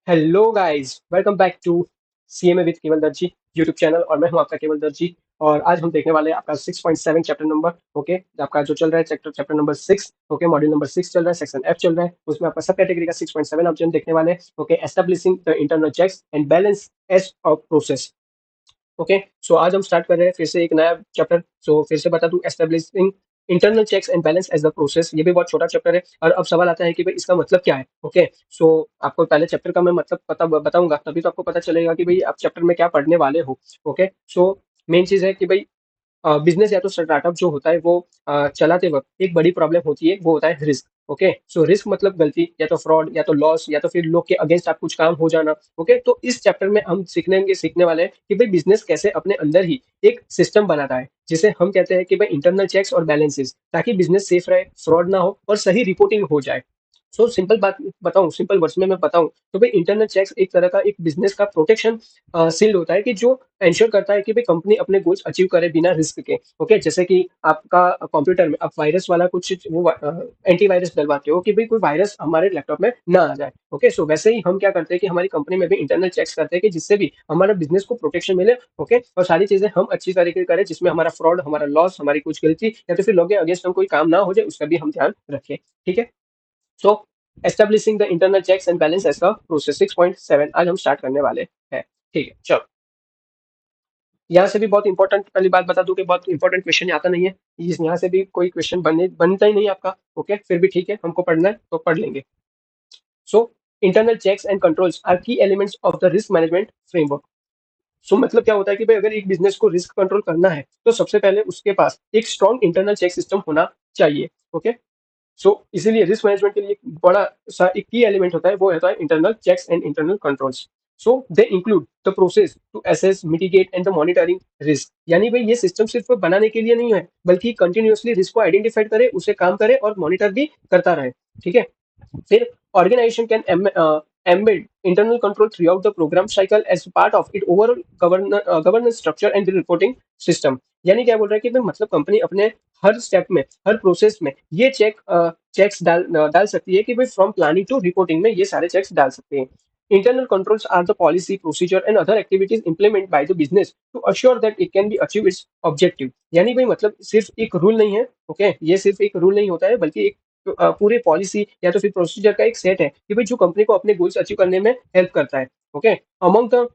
Hello guys, welcome back to CMA with Keval Darji YouTube channel. और मैं हूं आपका केवल दर्जी। और आज हम देखने वाले हैं आपका 6.7 चैप्टर नंबर। ओके, आपका जो चल रहा है chapter chapter number 6। Okay, module number 6 चल रहा है, सेक्शन एफ चल रहा है। उसमें आपका सब कैटेगरी का 6.7 ऑप्शन देखने वाले हैं। Okay, establishing the internal checks and balance as a process. Okay, so आज हम स्टार्ट कर रहे हैं फिर से एक नया चैप्टर। सो फिर से बता दूं, establishing internal checks and balance as the process. ये भी बहुत छोटा चैप्टर है। और अब सवाल आता है कि भाई इसका मतलब क्या है। ओके, सो आपको पहले चैप्टर का मैं मतलब पता बताऊंगा, तभी तो आपको पता चलेगा कि भाई आप चैप्टर में क्या पढ़ने वाले हो। ओके, सो मेन चीज है कि भाई बिजनेस या तो स्टार्टअप जो होता है वो चलाते वक्त एक बड़ी प्रॉब्लम होती है, वो होता है रिस्क। ओके, सो रिस्क मतलब गलती, या तो फ्रॉड, या तो लॉस, या तो फिर लोग के अगेंस्ट आप कुछ काम हो जाना। ओके, तो इस चैप्टर में हम सीखने वाले हैं कि भाई बिजनेस कैसे अपने अंदर ही एक सिस्टम बनाता है, जिसे हम कहते हैं कि भाई इंटरनल चेक्स और बैलेंसेस, ताकि बिजनेस सेफ रहे, फ्रॉड ना हो और सही रिपोर्टिंग हो जाए। सो सिंपल बात बताऊं, सिंपल वर्ड्स में मैं बताऊं तो भाई इंटरनल चेक्स एक तरह का एक बिजनेस का प्रोटेक्शन शील्ड होता है, कि जो इंश्योर करता है कि भाई कंपनी अपने गोल्स अचीव करे बिना रिस्क के। ओके, जैसे कि आपका कंप्यूटर में आप वायरस वाला कुछ वो एंटीवायरस डलवाते हो कि भाई कोई वायरस हमारे लैपटॉप में ना आ जाए। ओके, सो वैसे ही हम क्या करते हैं कि हमारी कंपनी में भी इंटरनल चेक्स करते हैं, कि जिससे भी हमारा बिजनेस को प्रोटेक्शन मिले। ओके, और सारी चीजें हम अच्छी तरीके से करें, जिसमें हमारा फ्रॉड, हमारा लॉस, हमारी कुछ गलती या तो फिर लोगों के अगेंस्ट हम कोई काम ना हो जाए, उसका भी हम ध्यान रखें। ठीक है, so establishing the internal checks and balance as का प्रोसेस 6.7 आज हम स्टार्ट करने वाले हैं। ठीक है, चलो। यहाँ से भी बहुत इंपॉर्टेंट पहली बात बता दूं कि बहुत इंपॉर्टेंट क्वेश्चन आता नहीं है। यहाँ से भी कोई क्वेश्चन बनता ही नहीं आपका। ओके, फिर भी ठीक है, हमको पढ़ना है तो पढ़ लेंगे। So internal checks and controls are key elements of the risk management framework. So मतलब क्या होता है कि भाई अगर एक बिजनेस को रिस्क कंट्रोल करना है, तो सबसे पहले उसके पास एक स्ट्रॉन्ग इंटरनल चेक सिस्टम होना चाहिए। ओके, सो इसीलिए रिस्क मैनेजमेंट के लिए एक बड़ा सा एक की एलिमेंट होता है, वो होता है internal checks and internal controls. So they include the process to assess, mitigate and the monitoring risk. यानी भाई ये सिस्टम सिर्फ बनाने के लिए नहीं है, बल्कि कंटिन्यूअसली रिस्क को आइडेंटिफाई करे, उसे काम करे और मॉनिटर भी करता रहे। ठीक है, फिर organization can embed internal control throughout the program cycle as part of its overall governance structure and the reporting system। यानी क्या बोल रहा है कि भाई मतलब कंपनी अपने हर स्टेप में, हर प्रोसेस में ये चेक्स डाल सकती है, कि भाई फ्रॉम प्लानिंग टू रिपोर्टिंग में ये सारे चेक्स डाल सकते हैं। Internal controls are the policy, procedure and other activities implemented by the business to assure that it can be achieve its objective। यानी भाई मतलब सिर्फ एक रूल नहीं है। ओके, ये सिर्फ एक रूल नहीं होता है, बल्कि एक पूरे पॉलिसी या तो फिर प्रोसीजर का एक सेट है, कि भाई जो कंपनी को अपने गोल्स अचीव करने में हेल्प करता है। Okay, among the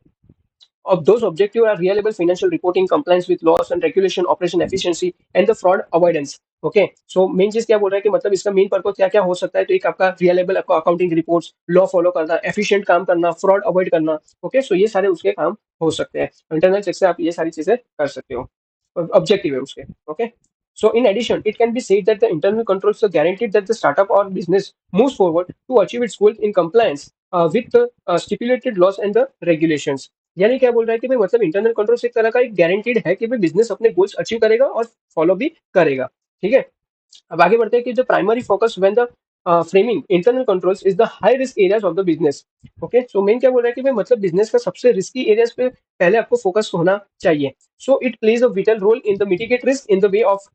of those objectives are reliable financial reporting, compliance with laws and regulation, operation efficiency and the fraud avoidance। Okay, so main चीज क्या बोल रहा है कि मतलब इसका मेन पर्पज क्या क्या हो सकता है, तो एक आपका रियलेबल आपका अकाउंटिंग रिपोर्ट्स, लॉ फॉलो करना, एफिशिएंट काम करना, फ्रॉड अवॉइड करना। ओके, सो ये सारे उसके काम हो सकते हैं। इंटरनल चेक से आप ये सारी चीजें कर सकते हो, ऑब्जेक्टिव है उसके। Okay, so in addition, it can be said that the internal controls are guaranteed that the startup or business moves forward to achieve its goals in compliance with the stipulated laws and the regulations। यानी क्या बोल रहा है कि भाई मतलब internal control एक तरह का एक गारंटीड है, कि भाई बिजनेस अपने गोल्स अचीव करेगा और फॉलो भी करेगा। ठीक है, अब आगे बढ़ते हैं कि the primary focus when the framing internal controls is the high risk areas of the business. Okay, so main क्या बोल रहा है कि भाई मतलब बिजनेस का सबसे रिस्की एरियाज पे पहले आपको फोकस होना चाहिए। So it plays a vital role in the mitigate risk in the way of.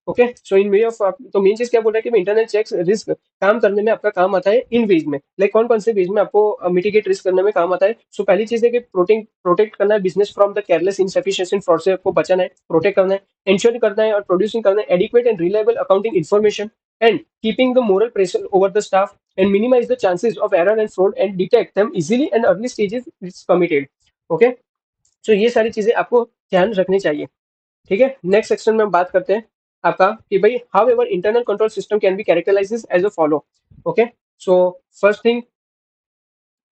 Okay, so in way of, तो मेन चीज क्या बोल रहा है कि इंटरनल चेक्स रिस्क काम करने में आपका काम आता है इन वेज में। लाइक कौन कौन से वेज में आपको मिटिगेट रिस्क करने में काम आता है। सो पहली चीज है कि प्रोटेक्ट करना है business from the careless insufficient fraud से आपको बचाना है, प्रोटेक्ट करना है, इंश्योर करना है और प्रोड्यूसिंग करना है adequate and reliable accounting information, and keeping the moral pressure over the staff and minimise the chances of error and fraud and detect them easily and early stages it's committed. Okay, so ये सारी चीजें आपको ध्यान रखनी चाहिए। ठीक है, next section में हम बात करते हैं आपका कि भाई however internal control system can be characterise as a follow. Okay, so first thing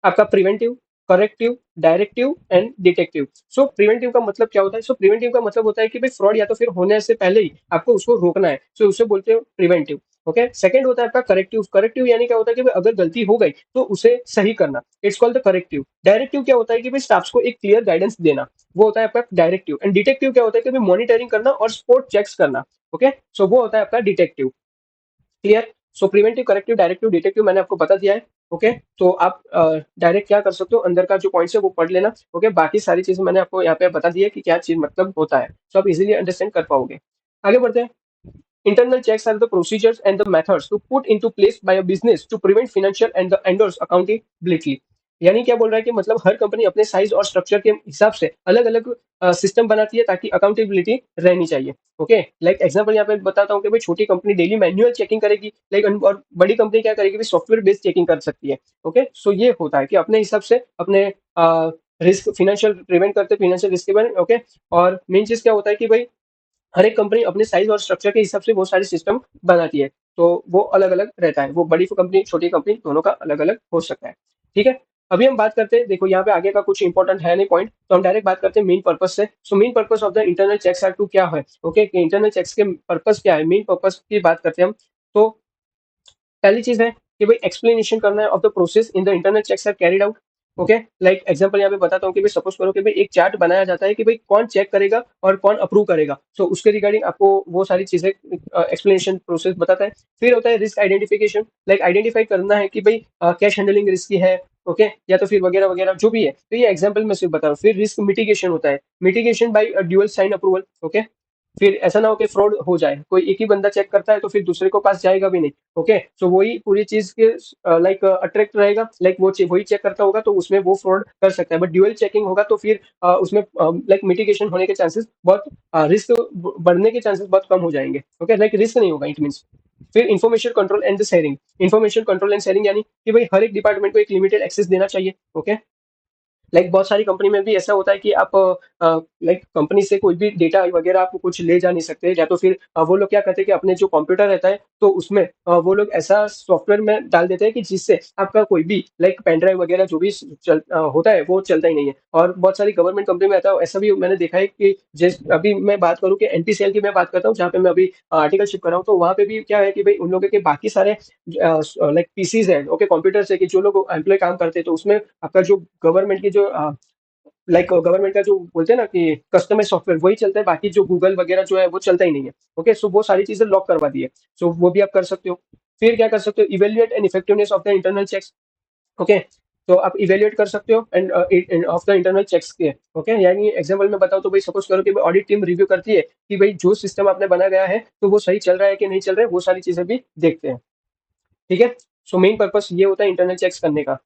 आपका preventive, corrective, directive and detective. So preventive का मतलब क्या होता है। सो प्रिवेंटिव का मतलब होता है कि भाई फ्रॉड या तो फिर होने से पहले ही आपको उसको रोकना है, सो उसे बोलते हैं प्रिवेंटिव। ओके, सेकंड होता है आपका करेक्टिव। करेक्टिव यानी क्या होता है कि भाई अगर गलती हो गई तो उसे सही करना, it's called the corrective. Directive क्या होता है कि भाई स्टाफ्स को एक क्लियर गाइडेंस देना, वो होता है आपका डायरेक्टिव। एंड डिटेक्टिव क्या होता है कि भाई मॉनिटरिंग करना और स्पोर्ट चेक्स करना। ओके, सो वो होता है आपका डिटेक्टिव। क्लियर, सो प्रिवेंटिव, करेक्टिव, डायरेक्टिव, डिटेक्टिव मैंने आपको बता दिया है। ओके, तो आप डायरेक्ट क्या कर सकते हो, अंदर का जो पॉइंट्स है वो पढ़ लेना। ओके, बाकी सारी चीजें मैंने आपको यहाँ पे बता दी है कि क्या चीज मतलब होता है, तो आप इजीली अंडरस्टैंड कर पाओगे। आगे बढ़ते हैं। Internal checks are the procedures and the methods to put into place by a business to prevent financial and the endorse accountability। यानी क्या बोल रहा है कि मतलब हर कंपनी अपने साइज और स्ट्रक्चर के हिसाब से अलग-अलग सिस्टम बनाती है ताकि अकाउंटेबिलिटी रहनी चाहिए। ओके, लाइक एग्जांपल यहाँ पे बताता हूँ कि भाई छोटी कंपनी डेली मैन्युअल चेकिंग करेगी, लाइक और बड़ी कंपनी क्या करेगी, सॉफ्टवेयर बेस्ड चेकिंग कर सकती है। ओके, सो ये होता है कि अपने हिसाब से अपने रिस्क फाइनेंशियल प्रिवेंट करते, फाइनेंशियल रिस्क प्रिवेंट। ओके, और मेन चीज क्या होता है कि भाई हर एक कंपनी अपने साइज और स्ट्रक्चर के हिसाब से बहुत सारे सिस्टम बनाती है, तो वो अलग अलग रहता है, वो बड़ी कंपनी छोटी कंपनी दोनों का अलग अलग हो सकता है। ठीक है, अभी हम बात करते हैं, देखो यहाँ पे आगे का कुछ इंपॉर्टेंट है नहीं पॉइंट, तो हम डायरेक्ट बात करते हैं मेन पर्पस से। So main purpose of the internal checks are to क्या है, ओके, इंटरनल चेक्स के पर्पस क्या है, मेन पर्पस की बात करते हैं हम। तो पहली चीज है कि भाई एक्सप्लेनेशन करना है of the process in the internal checks are carried out. Okay, like example यहाँ पे बताता हूँ कि भाई सपोज करो कि भाई एक चार्ट बनाया जाता है कि भाई कौन चेक करेगा और कौन अप्रूव करेगा, सो उसके रिगार्डिंग आपको वो सारी चीजें एक्सप्लेनेशन प्रोसेस बताता है। फिर होता है रिस्क आइडेंटिफिकेशन, लाइक आइडेंटिफाई करना है कि भाई कैश हैंडलिंग रिस्की है, ओके, या तो फिर वगैरह वगैरह जो भी है, तो ये एग्जांपल में सिर्फ बता रहा हूँ। फिर रिस्क मिटिगेशन होता है, mitigation by dual sign approval. Okay, फिर ऐसा ना हो कि फ्रॉड हो जाए, कोई एक ही बंदा चेक करता है तो फिर दूसरे को पास जाएगा भी नहीं। ओके, सो वही पूरी चीज के लाइक अट्रैक्ट रहेगा, लाइक वो वही चेक करता होगा तो उसमें वो फ्रॉड कर सकता है, बट ड्यूअल चेकिंग होगा तो फिर उसमें लाइक मिटिगेशन होने के चांसेस बहुत, रिस्क बढ़ने के चांसेस बहुत कम हो जाएंगे। ओके, लाइक रिस्क नहीं होगा, इट मीन्स। फिर information control and the sharing, information control and sharing यानी कि भाई हर एक डिपार्टमेंट को एक लिमिटेड एक्सेस देना चाहिए। ओके, लाइक बहुत सारी कंपनी में भी ऐसा होता है कि आप लाइक कंपनी से कोई भी डेटा वगैरह आप कुछ ले जा नहीं सकते, या तो फिर वो लोग क्या करते हैं कि अपने जो कंप्यूटर रहता है तो उसमें वो लोग ऐसा सॉफ्टवेयर में डाल देते हैं कि जिससे आपका कोई भी लाइक पेन ड्राइव वगैरह जो भी होता है वो चलता ही नहीं है। और बहुत सारी गवर्नमेंट कंपनी में आता है, ऐसा भी मैंने देखा है कि जिस अभी मैं बात करूँ कि एनपीसीएल की मैं बात करता हूँ, जहाँ पे मैं अभी आर्टिकलशिप कर रहा हूँ, तो वहाँ पे भी क्या है कि भाई उन लोगों के बाकी सारे लाइक पीसीज है, ओके, कंप्यूटर है, कि जो लोग एम्प्लॉय काम करते हैं, तो उसमें आपका जो गवर्नमेंट की जो लाइक गवर्नमेंट का जो बोलते हैं ना कि कस्टमाइज सॉफ्टवेयर वही चलता है, बाकी जो गूगल वगैरह जो है वो चलता ही नहीं है। ओके, सो वो सारी चीजें लॉक करवा दी है, सो वो भी आप कर सकते हो। फिर क्या कर सकते हो, evaluate and effectiveness of the internal checks. Okay, तो आप इवेल्युएट कर सकते हो and of the internal checks के। ओके, यानी एग्जांपल में बताओ तो भाई सपोज करो कि ऑडिट टीम रिव्यू करती है कि भाई जो सिस्टम आपने बनाया गया है तो वो सही चल रहा है कि नहीं चल रहा है, वो सारी चीजें भी देखते हैं। ठीक है, सो मेन पर्पस ये होता है इंटरनल चेक्स करने का।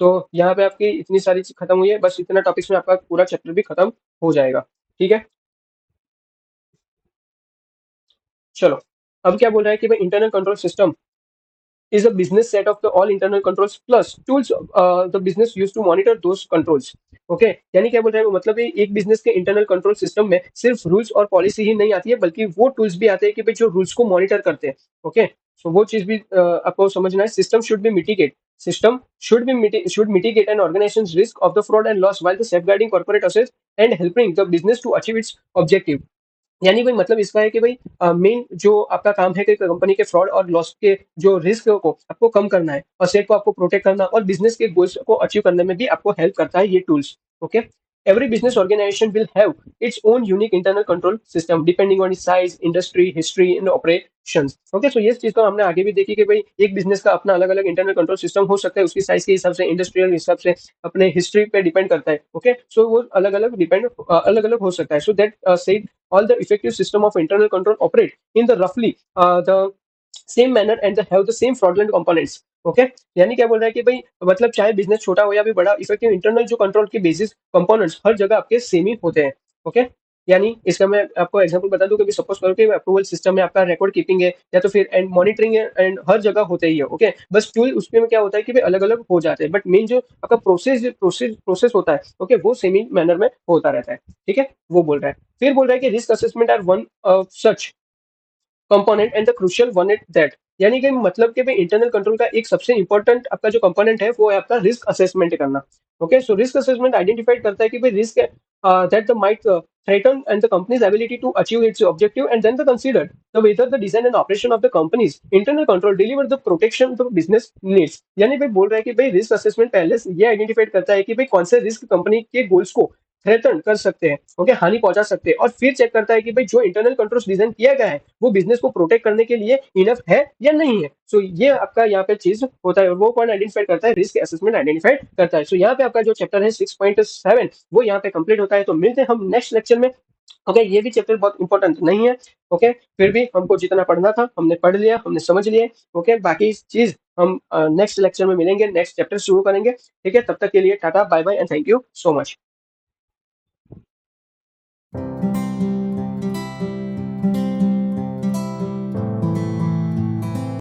तो यहाँ पे आपकी इतनी सारी चीज खत्म हुई है, बस इतना टॉपिक्स में आपका पूरा चैप्टर भी खत्म हो जाएगा। ठीक है, चलो, अब क्या बोल रहा है कि भाई internal control system is a business set of the all internal controls plus tools the business use to monitor those controls. Okay, यानी क्या बोल रहे हैं वो, मतलब ये एक बिजनेस के इंटरनल कंट्रोल सिस्टम में सिर्फ रूल्स और पॉलिसी ही नहीं आती है, बल्कि वो टूल्स भी आते हैं कि भाई जो रूल्स को मॉनिटर करते हैं। ओके, सो वो चीज भी आपको समझना है। System should be mitigate, system should mitigate an organization's risk of the fraud and loss while the safeguarding corporate assets and helping the business to achieve its objective। यानी भाई मतलब इसका है कि भाई मेन जो आपका काम है कि कंपनी के फ्रॉड और लॉस के जो रिस्क को आपको कम करना है, और सेट को आपको प्रोटेक्ट करना, और बिजनेस के गोल्स को अचीव करने में भी आपको हेल्प करता है ये tools. Okay, every business organization will have its own unique internal control system depending on its size, industry, history and operations। Okay, so ये चीज तो हमने आगे भी देखी कि भाई एक बिजनेस का अपना अलग अलग इंटरनल कंट्रोल सिस्टम हो सकता है, उसकी साइज के हिसाब से, इंडस्ट्रियल हिसाब से, अपने हिस्ट्री पे डिपेंड करता है। ओके, सो वो अलग अलग डिपेंड अलग अलग हो सकता है। So that said all the effective system of internal control operate in the roughly the same manner and they have the same fraudulent components। Okay, यानी क्या बोल रहा है कि भाई मतलब चाहे बिजनेस छोटा हो या भी बड़ा, इफेक्टिव इंटरनल जो कंट्रोल के बेसिस कंपोनेंट्स हर जगह आपके सेम ही होते हैं। ओके, यानी इसका मैं आपको एग्जांपल बता दूं कि सपोज करो कि अप्रूवल सिस्टम में आपका रिकॉर्ड कीपिंग है, या तो फिर एंड मॉनिटरिंग है, एंड हर जगह होते ही है। ओके, बस टूल उसमें में क्या होता है कि भाई अलग अलग हो जाते हैं, बट मेन जो आपका प्रोसेस होता है, ओके, वो सेम ही मैनर में होता रहता है। ठीक है, वो बोल रहा है। फिर बोल रहा है कि risk assessment are one such component and the crucial one at that. यानी कि मतलब कि भाई इंटरनल कंट्रोल का एक सबसे इंपॉर्टेंट आपका जो कंपोनेंट है वो है आपका रिस्क असेसमेंट करना। Okay, so risk assessment identified करता है कि भाई risk that the might threaten and the company's ability to achieve its objective, and then the consider the whether the design and operation of the company's internal control deliver the protection the business needs। यानी भाई बोल रहा है कि भाई risk assessment पहले से ये आइडेंटिफाइड करता है कि भाई कौन से रिस्क कंपनी के गोल्स को थ्रेटन कर सकते हैं, ओके, हानि पहुंचा सकते हैं, और फिर चेक करता है कि भाई जो इंटरनल कंट्रोल डिजाइन किया गया है वो बिजनेस को प्रोटेक्ट करने के लिए इनफ है या नहीं है। सो ये आपका यहाँ पे चीज होता है, और वो कौन आइडेंटिफाई करता है, रिस्क असेसमेंट आइडेंटिफाई करता है। सो यहाँ पे आपका जो चैप्टर है 6.7 वो यहाँ पे कंप्लीट होता है। तो मिलते हैं हम नेक्स्ट लेक्चर में। ओके, ये भी चैप्टर बहुत इंपॉर्टेंट नहीं है। ओके, फिर भी हमको जितना पढ़ना था हमने पढ़ लिया, हमने समझ लिया। ओके, बाकी चीज हम नेक्स्ट लेक्चर में मिलेंगे, नेक्स्ट चैप्टर शुरू करेंगे। ठीक है, तब तक के लिए tata bye bye and thank you so much.